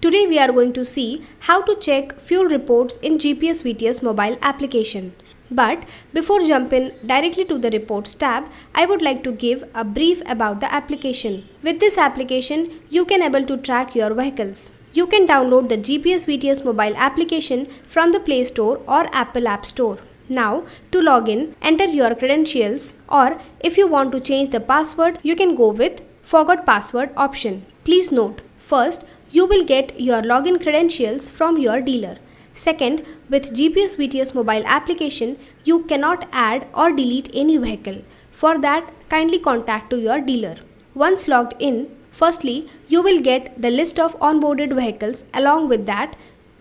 Today we are going to see how to check fuel reports in GPS VTS mobile application. But before jumping directly to the reports tab, I would like to give a brief about the application. With this application, you can able to track your vehicles. You can download the GPS VTS mobile application from the Play Store or Apple App Store. Now, to log in, enter your credentials, or if you want to change the password, you can go with Forgot Password option. Please note, first, you will get your login credentials from your dealer. Second, with GPS VTS mobile application, you cannot add or delete any vehicle. For that, kindly contact to your dealer. Once logged in, firstly, you will get the list of onboarded vehicles. Along with that,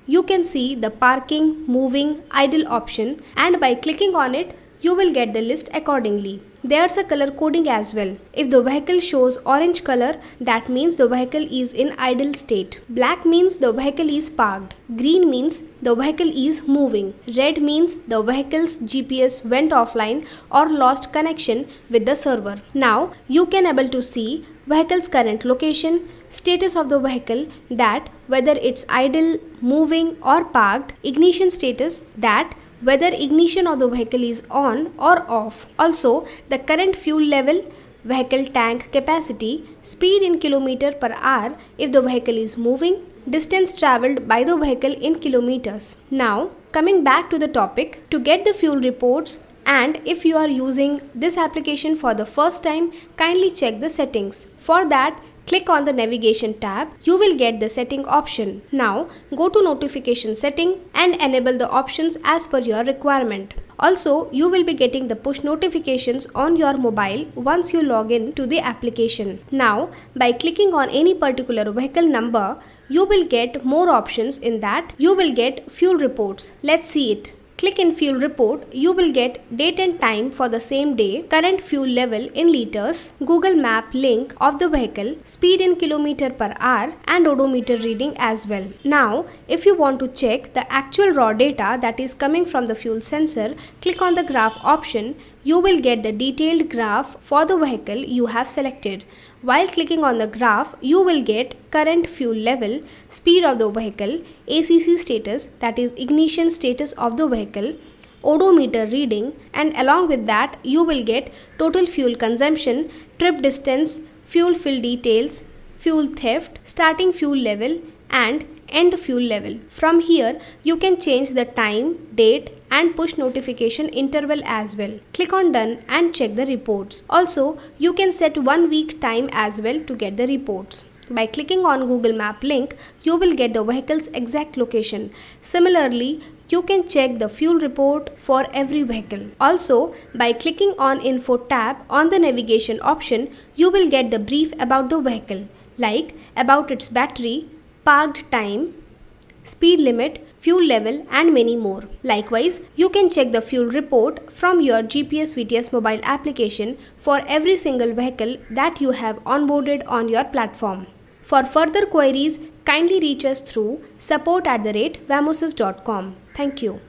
you can see the parking, moving, idle option, and by clicking on it, you will get the list accordingly. There's a color coding as well. If the vehicle shows orange color, that means the vehicle is in idle state. Black means the vehicle is parked. Green means the vehicle is moving. Red means the vehicle's GPS went offline or lost connection with the server. Now you can able to see vehicle's current location, status of the vehicle, that whether it's idle, moving or parked, ignition status, that whether ignition of the vehicle is on or off. Also, the current fuel level, vehicle tank capacity, speed in kilometer per hour if the vehicle is moving, distance traveled by the vehicle in kilometers. Now, coming back to the topic, to get the fuel reports, and if you are using this application for the first time, kindly check the settings. For that, click on the navigation tab. You will get the setting option. Now go to notification setting and enable the options as per your requirement. Also, you will be getting the push notifications on your mobile once you log in to the application. Now, by clicking on any particular vehicle number, you will get more options. In that, you will get fuel reports. Let's see it. Click in fuel report, you will get date and time for the same day, current fuel level in liters, Google Map link of the vehicle, speed in kilometer per hour and odometer reading as well. Now, if you want to check the actual raw data that is coming from the fuel sensor, click on the graph option. You will get the detailed graph for the vehicle you have selected. While clicking on the graph, you will get current fuel level, speed of the vehicle, ACC status, that is ignition status of the vehicle, odometer reading, and along with that you will get total fuel consumption, trip distance, fuel fill details, fuel theft, starting fuel level and end fuel level. From here, you can change the time, date and push notification interval as well. Click on done and check the reports. Also, you can set 1 week time as well to get the reports. By clicking on Google Map link, you will get the vehicle's exact location. Similarly, you can check the fuel report for every vehicle. Also, by clicking on Info tab on the navigation option, you will get the brief about the vehicle, like about its battery, parked time, speed limit, fuel level and many more. Likewise, you can check the fuel report from your GPS VTS mobile application for every single vehicle that you have onboarded on your platform. For further queries, kindly reach us through support@vamosys.com. Thank you.